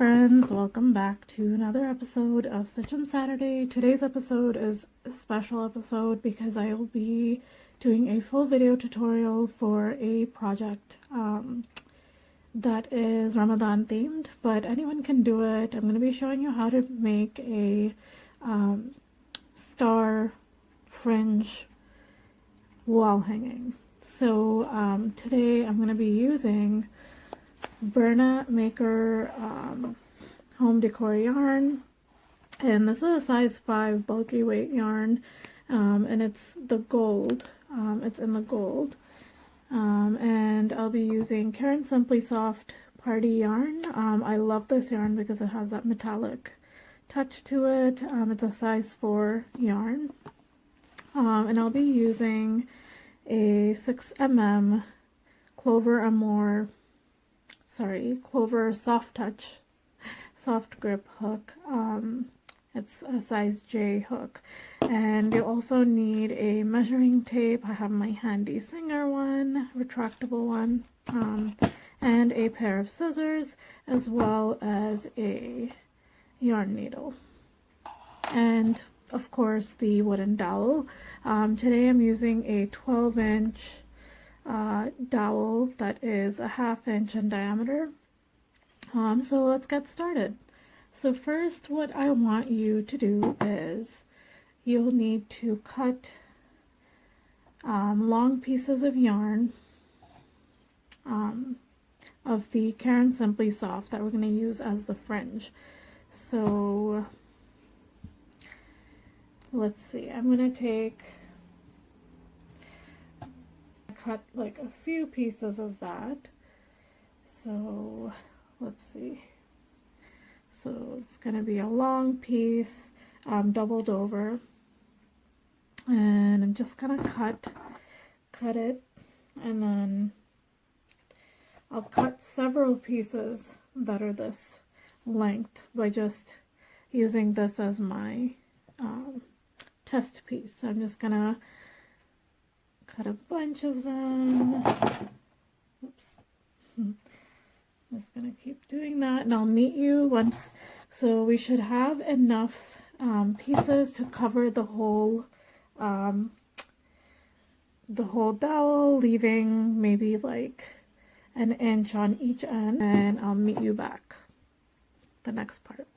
friends, welcome back to another episode of Stitch on Saturday. Today's episode is a special episode because I will be doing a full video tutorial for a project that is Ramadan themed, but anyone can do it. I'm going to be showing you how to make a star fringe wall hanging. So today I'm going to be using Burna Maker home decor yarn, and this is a size 5 bulky weight yarn, and it's the gold. It's in the gold, and I'll be using Karen Simply Soft Party yarn. I love this yarn because it has that metallic touch to it. It's a size 4 yarn, and I'll be using a 6mm Clover soft touch soft grip hook. It's a size J hook, and you'll also need a measuring tape. I have my handy Singer one, retractable one, and a pair of scissors, as well as a yarn needle, and of course the wooden dowel. Today I'm using a 12-inch dowel that is a 1/2 inch in diameter. So let's get started. So first, what I want you to do is you'll need to cut long pieces of yarn of the Karen Simply Soft that we're going to use as the fringe. So let's see, I'm going to cut like a few pieces of that. So let's see, so it's going to be a long piece, doubled over, and I'm just going to cut it, and then I'll cut several pieces that are this length by just using this as my test piece. So I'm just gonna cut a bunch of them. Oops. I'm just gonna keep doing that, and I'll meet you once. So we should have enough pieces to cover the whole dowel, leaving maybe like an inch on each end, and I'll meet you back the next part.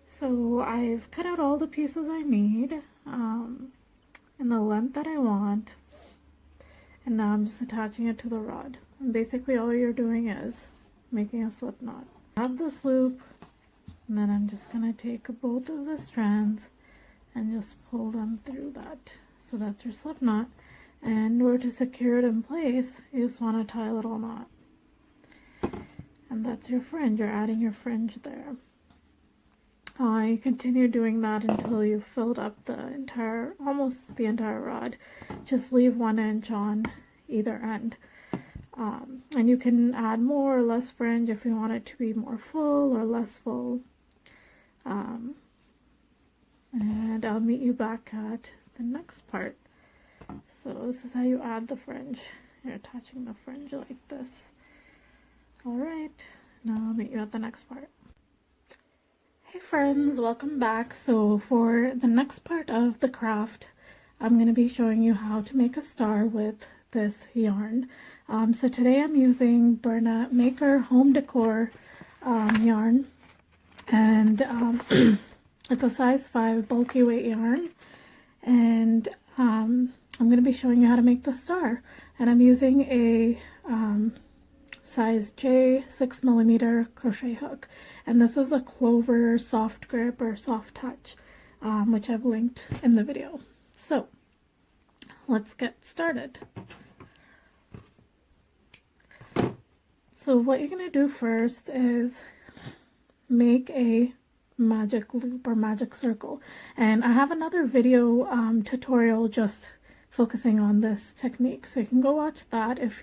So I've cut out all the pieces I need in the length that I want, and now I'm just attaching it to the rod. And basically all you're doing is making a slip knot. I have this loop, and then I'm just going to take both of the strands and just pull them through that. So that's your slip knot, and in order to secure it in place, you just want to tie a little knot. And that's your fringe. You're adding your fringe there. You continue doing that until you've filled up almost the entire rod. Just leave 1 inch on either end. And you can add more or less fringe if you want it to be more full or less full. And I'll meet you back at the next part. So this is how you add the fringe. You're attaching the fringe like this. Alright, now I'll meet you at the next part. Hey friends, welcome back. So for the next part of the craft, I'm going to be showing you how to make a star with this yarn. So today I'm using Burna Maker home decor yarn, and it's a size 5 bulky weight yarn, and I'm going to be showing you how to make the star, and I'm using a size J 6mm crochet hook, and this is a Clover soft grip or soft touch, which I've linked in the video. So let's get started. So what you're going to do first is make a magic loop or magic circle, and I have another video tutorial just focusing on this technique, so you can go watch that if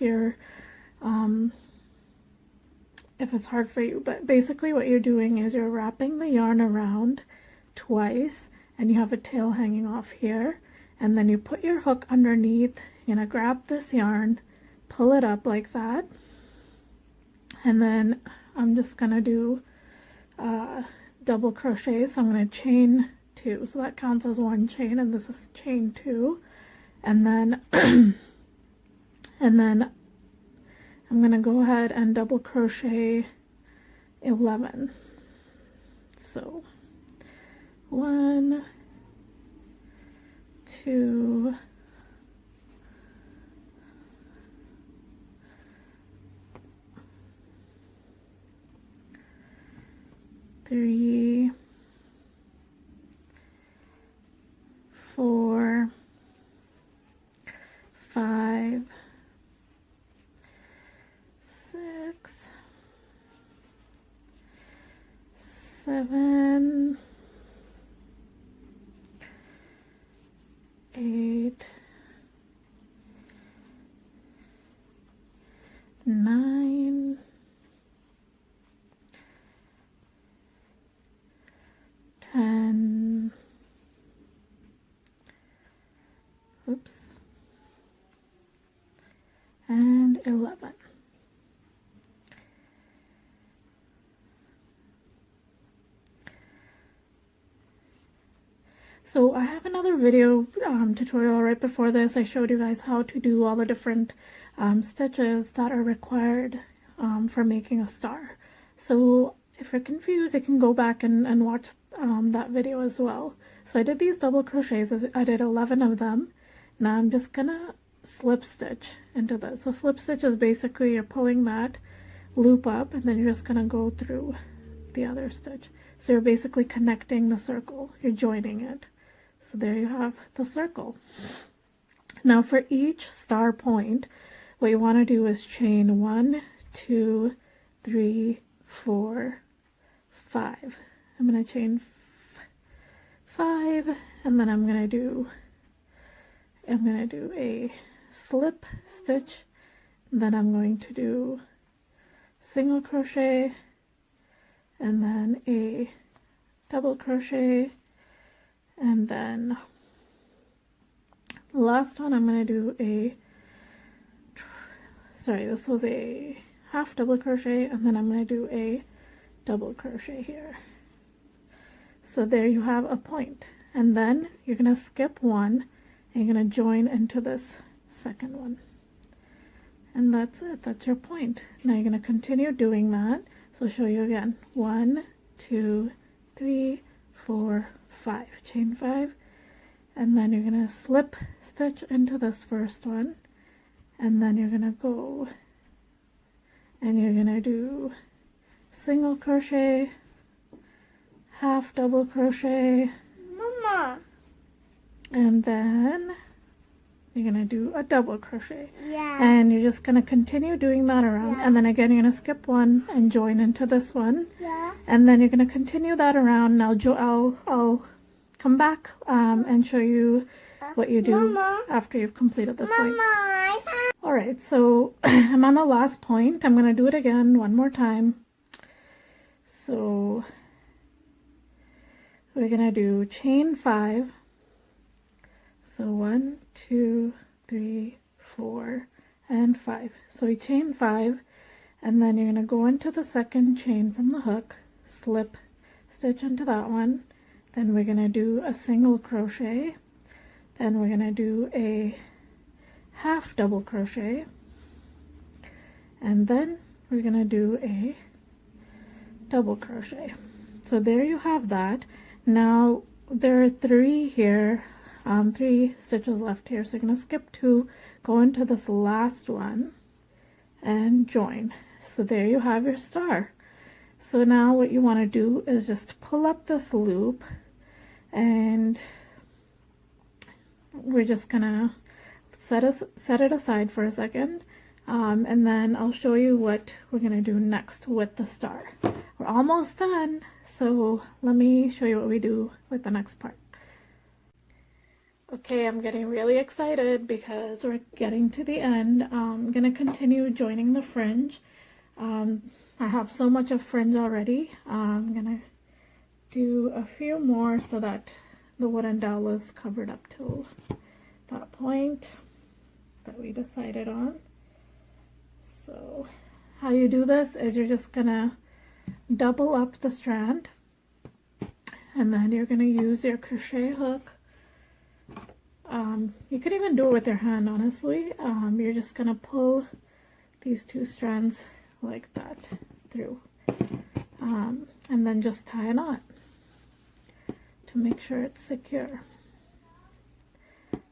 it's hard for you. But basically what you're doing is you're wrapping the yarn around twice, and you have a tail hanging off here, and then you put your hook underneath. You're gonna grab this yarn, pull it up like that, and then I'm just gonna do double crochet. So I'm going to chain 2, so that counts as 1 chain, and this is chain 2, and then and then I'm going to go ahead and double crochet 11. So 1, 2, 3, 4, 5, 6, 7, 8, 9, 10, oops, and 11. So I have another video tutorial right before this. I showed you guys how to do all the different stitches that are required for making a star. So if you're confused, you can go back and watch that video as well. So I did these double crochets. I did 11 of them. Now I'm just gonna slip stitch into this. So slip stitch is basically you're pulling that loop up and then you're just gonna go through the other stitch. So you're basically connecting the circle, you're joining it. So there you have the circle. Now for each star point, what you want to do is chain 1, 2, 3, 4, 5. I'm going to chain 5, and then I'm going to do a slip stitch, then I'm going to do single crochet, and then a double crochet, and then the last one I'm going to do this was a half double crochet, and then I'm going to do a double crochet here. So there you have a point, and then you're going to skip one and you're going to join into this second one, and that's it. That's your point. Now you're going to continue doing that. So I'll show you again. 1, 2, 3, 4, 5. Chain 5, and then you're going to slip stitch into this first one, and then you're going to go and you're going to do single crochet, half double crochet, Mama, and then you're going to do a double crochet. yeah, And you're just going to continue doing that around, and then again you're going to skip one and join into this one, yeah, and then you're going to continue that around. Now I'll come back and show you what you do Mama, after you've completed the points. Mama, Alright, so I'm on the last point. I'm going to do it again one more time. So we're going to do chain 5. So 1, 2, 3, 4, and 5. So we chain 5, and then you're going to go into the second chain from the hook, slip stitch into that one, then we're going to do a single crochet, then we're going to do a half double crochet, and then we're going to do a double crochet. So there you have that. Now there are 3 here, 3 stitches left here, so you're going to skip 2, go into this last one and join. So there you have your star. So now what you want to do is just pull up this loop, and we're just gonna set it aside for a second, and then I'll show you what we're gonna do next with the star. We're almost done, so let me show you what we do with the next part. Okay, I'm getting really excited because we're getting to the end. I'm gonna continue joining the fringe. I have so much of fringe already. I'm gonna do a few more so that the wooden dowel is covered up till that point that we decided on. So how you do this is you're just gonna double up the strand, and then you're going to use your crochet hook. You could even do it with your hand, honestly. You're just going to pull these two strands like that through, and then just tie a knot to make sure it's secure.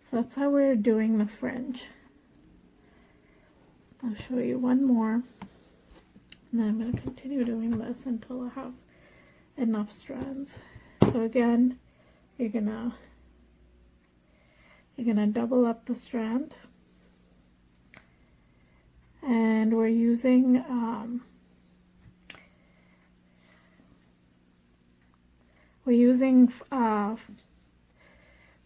So that's how we're doing the fringe. I'll show you one more, and then I'm going to continue doing this until I have enough strands. So again, you're gonna double up the strand, and we're using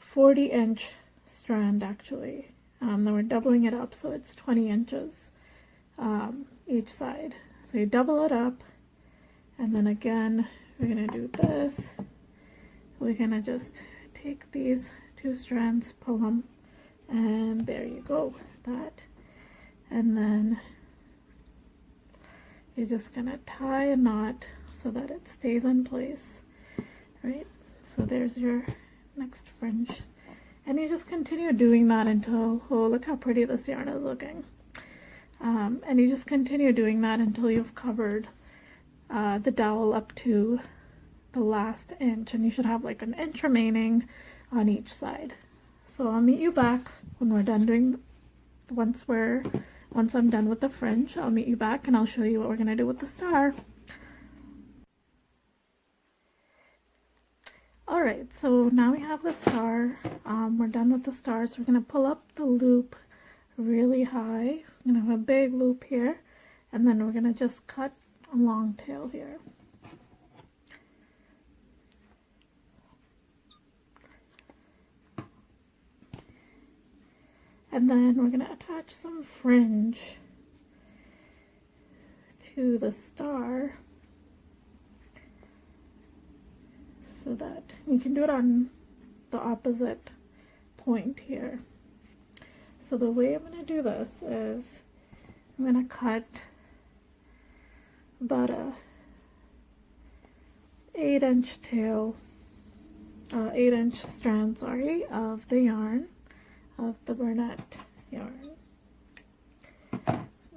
40-inch strand actually. Then we're doubling it up, so it's 20 inches each side. So you double it up, and then again we're gonna do this. We're gonna just take these two strands, pull them, and there you go, that. And then you're just gonna tie a knot so that it stays in place, right? So there's your next fringe, and you just continue doing that until, oh, look how pretty this yarn is looking. And you just continue doing that until you've covered the dowel up to the last inch, and you should have like an inch remaining on each side. So I'll meet you back when we're done doing, once I'm done with the fringe, I'll meet you back and I'll show you what we're gonna do with the star. Alright, so now we have the star. We're done with the star, so we're gonna pull up the loop really high. We're gonna have a big loop here, and then we're gonna just cut a long tail here. And then we're going to attach some fringe to the star so that you can do it on the opposite point here. So the way I'm going to do this is I'm going to cut about a 8-inch tail, 8-inch strand, sorry, of the yarn, of the Bernat yarn.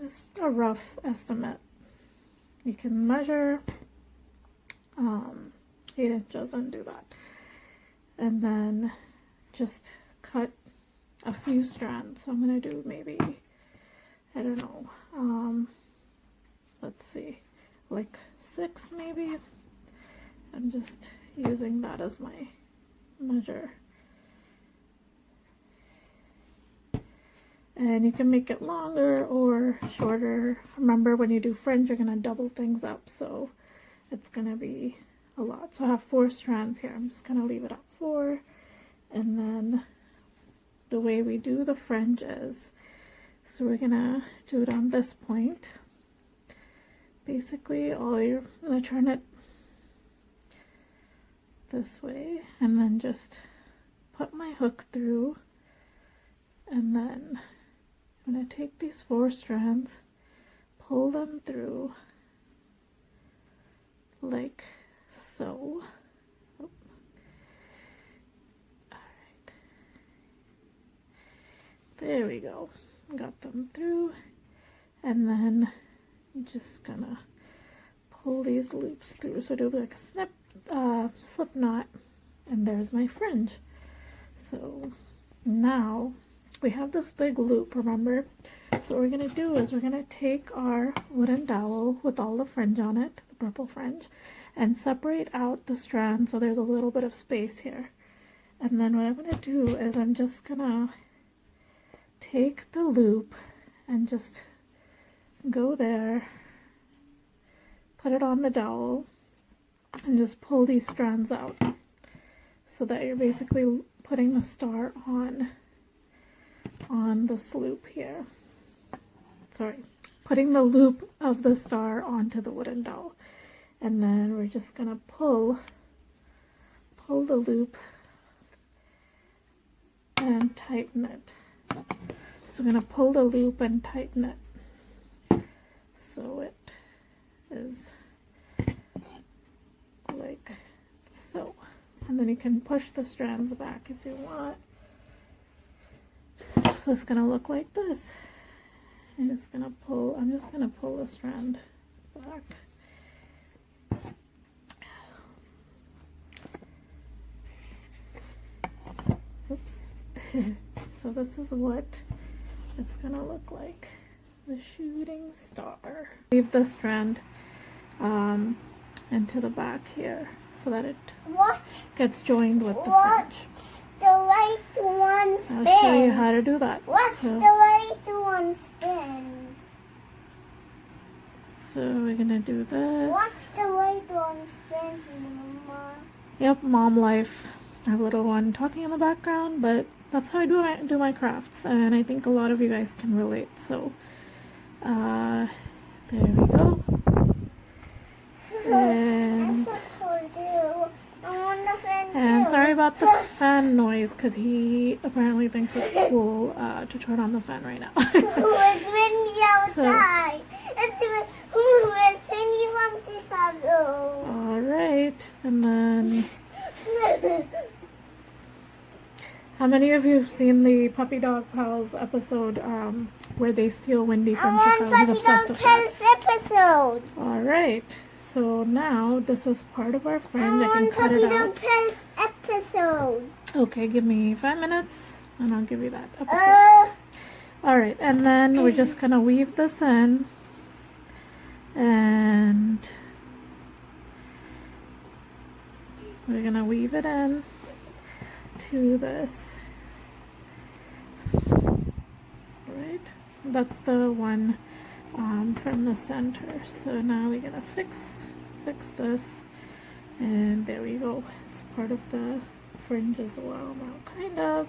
Just a rough estimate. You can measure 8 inches and do that, and then just cut a few strands. So I'm gonna do maybe, I don't know, let's see, like 6 maybe. I'm just using that as my measure. And you can make it longer or shorter. Remember, when you do fringe, you're gonna double things up, so it's gonna be a lot. So I have 4 strands here. I'm just gonna leave it at 4. And then the way we do the fringe is, so we're gonna do it on this point. Basically, I'm gonna turn it this way, and then just put my hook through, and then I'm going to take these 4 strands, pull them through like so. Oh. Alright. There we go. Got them through, and then I'm just gonna pull these loops through. So do like a slip knot, and there's my fringe. So now we have this big loop, remember? So what we're going to do is we're going to take our wooden dowel with all the fringe on it, the purple fringe, and separate out the strand so there's a little bit of space here. And then what I'm going to do is I'm just going to take the loop and just go there, put it on the dowel, and just pull these strands out so that you're basically putting the star on this loop here. Sorry, putting the loop of the star onto the wooden dowel, and then we're just gonna pull the loop and tighten it. So we're gonna pull the loop and tighten it so it is and then you can push the strands back if you want. So it's gonna look like this. I'm just gonna pull the strand back. Oops. So this is what it's gonna look like. The shooting star. Leave the strand into the back here so that it gets joined with the fringe. The right one spins. I'll show you how to do that. The right one spins? So we're gonna do this. What's the right one spins, Mama? Yep, mom life. I have a little one talking in the background, but that's how I do my crafts, and I think a lot of you guys can relate. So there we go. And sorry about the fan noise, because he apparently thinks it's cool to turn on the fan right now. It's windy outside. It's windy from Chicago. Alright, and then how many of you have seen the Puppy Dog Pals episode where they steal Wendy from Chicago? He's obsessed with that. Episode. Alright, so now this is part of our fringe. I can cut it out. Episode. Okay, give me 5 minutes and I'll give you that episode. Alright, and then we're just gonna weave this in, and we're gonna weave it in to this. Right, that's the one from the center. So now we're gonna fix this, and there we go. It's part of the fringe as well now, kind of.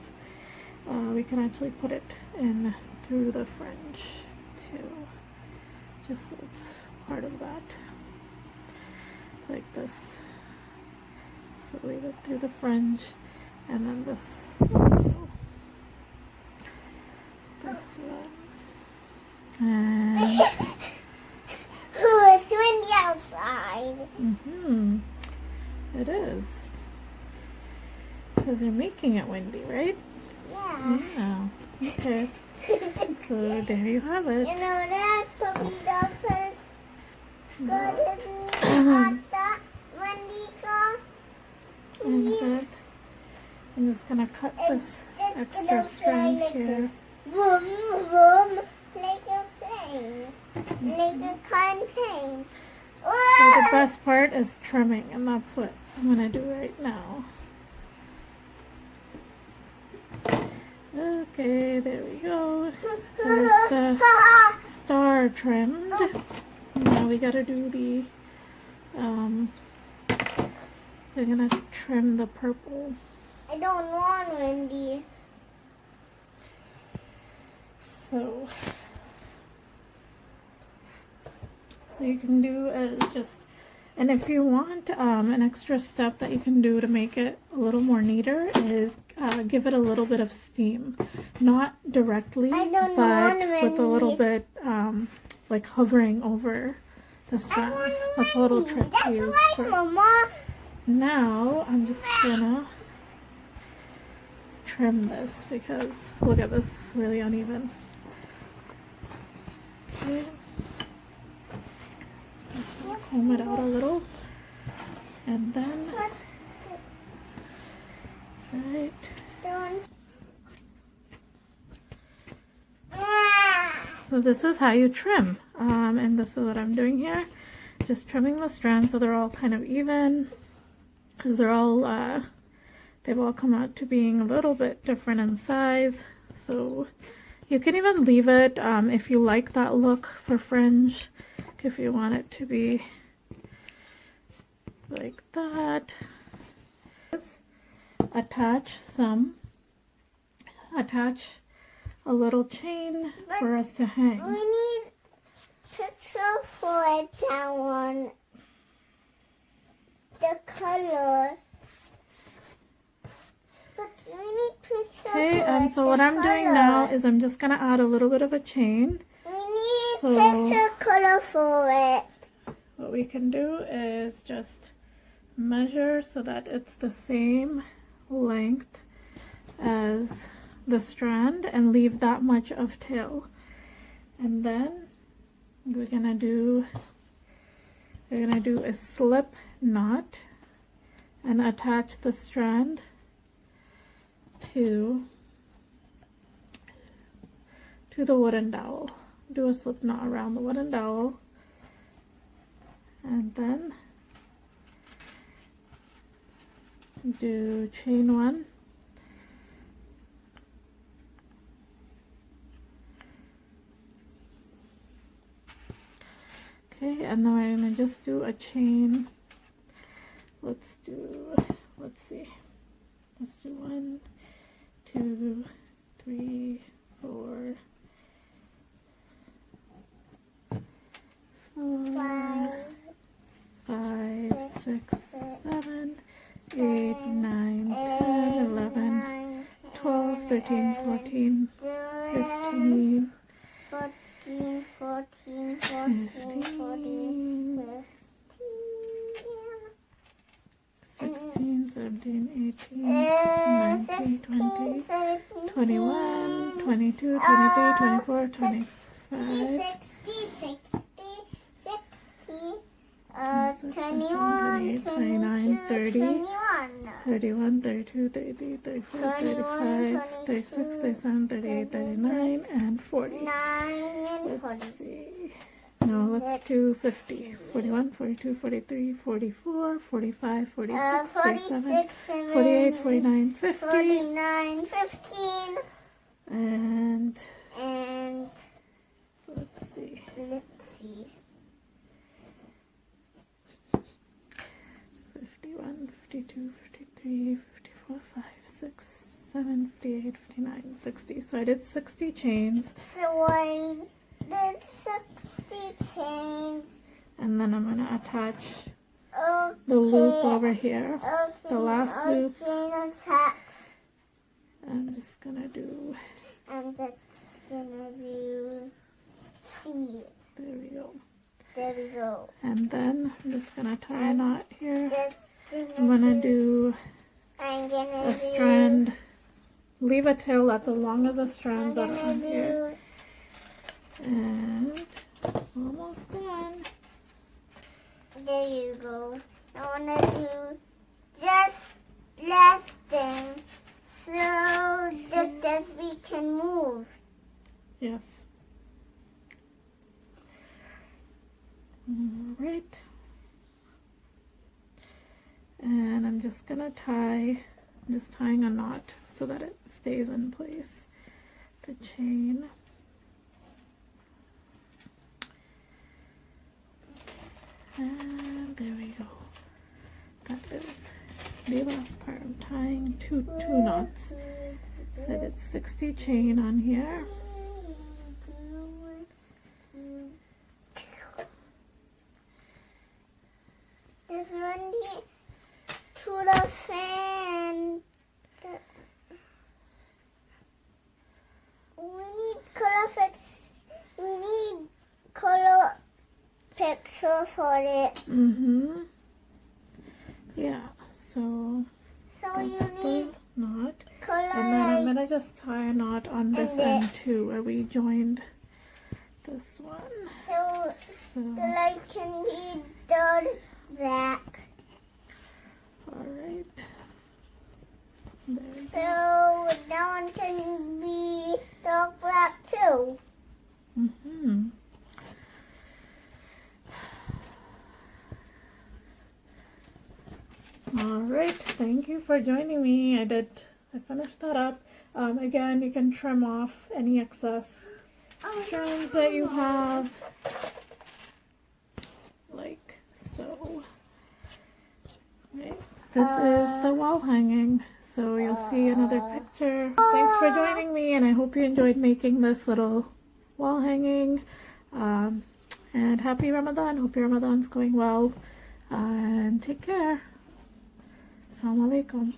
We can actually put it in through the fringe too, just so it's part of that, like this. So weave it through the fringe, and then this also, this one, and it's windy outside. It is, because you're making it windy, right? Yeah. Okay. So there you have it. You know that puppy dog first got his at that windy car. And then I'm just gonna cut this extra strand here. Boom, boom, like a plane, like a plane. So the best part is trimming, and that's what I'm gonna do right now. Okay, there we go. There's the star trimmed. Now we gotta do the we're gonna trim the purple. I don't want windy. So you can do is just, and if you want an extra step that you can do to make it a little more neater is give it a little bit of steam, not directly, but with a little bit like hovering over the strands. That's a little trick to use. Now I'm just gonna trim this because look at this, it's really uneven. Okay. Just gonna comb it out a little, and then right. So this is how you trim, and this is what I'm doing here. Just trimming the strands so they're all kind of even, because they're all they've all come out to being a little bit different in size. So you can even leave it if you like that look for fringe, if you want it to be like that. Attach a little chain for us to hang. We need picture for it, that one. The color. But we need picture Okay, for and it, so the what I'm doing color. now is I'm just gonna add a little bit of a chain. We need So picture color for it. what we can do is just measure so that it's the same length as the strand and leave that much of tail. And then we're gonna do a slip knot and attach the strand to the wooden dowel. Do a slip knot around the wooden dowel, and then do chain 1, okay, and then we're gonna just do a chain. Let's do 1, 2, 3, 4, 5, 6, 7, 8, 9, 10, 11, 12, 13, 14, 15, 16, 17, 18, 19, 20, 21, 22, 23, 24, 25, 28, 29, 30, 31, 32, 33, 34, 35, 36, 37, 38, 39, and 40. Let's see. No, let's do 50. 41, 42, 43, 44, 45, 46, 47, 48, 49, 50. 49, 15. And And let's see. 51, 52, 53, 54, 5, 6, 7, 58, 59, 60. So I did 60 chains. So I did 60 chains. And then I'm going to attach Okay. the loop over here. Okay. The last loop. Okay, attach. I'm just going to do, I'm just gonna do C. there we go. There we go. And then I'm just going to tie a knot here. I'm I'm going to do a strand. Leave a tail that's as long as the strands that are on here. And almost done. There you go. I want to do just last thing so that we can move. Yes. All right. And I'm just gonna tying a knot so that it stays in place. The chain. And there we go. That is the last part. I'm tying two knots. So I did 60 chain on here. There's one to the fan. We need color picture for it. Yeah, so So you that's the need knot. color And then I'm light. gonna just tie a knot on this And end this. too, where we joined this one. So So, the light can be dark black. alright. There we go. So that one can be dark black too. Alright, thank you for joining me. I finished that up. Again, you can trim off any excess strands that you have, like so. Right. This is the wall hanging, so you'll see another picture. Thanks for joining me, and I hope you enjoyed making this little wall hanging. And happy Ramadan. Hope your Ramadan's going well, and take care. Assalamu alaikum.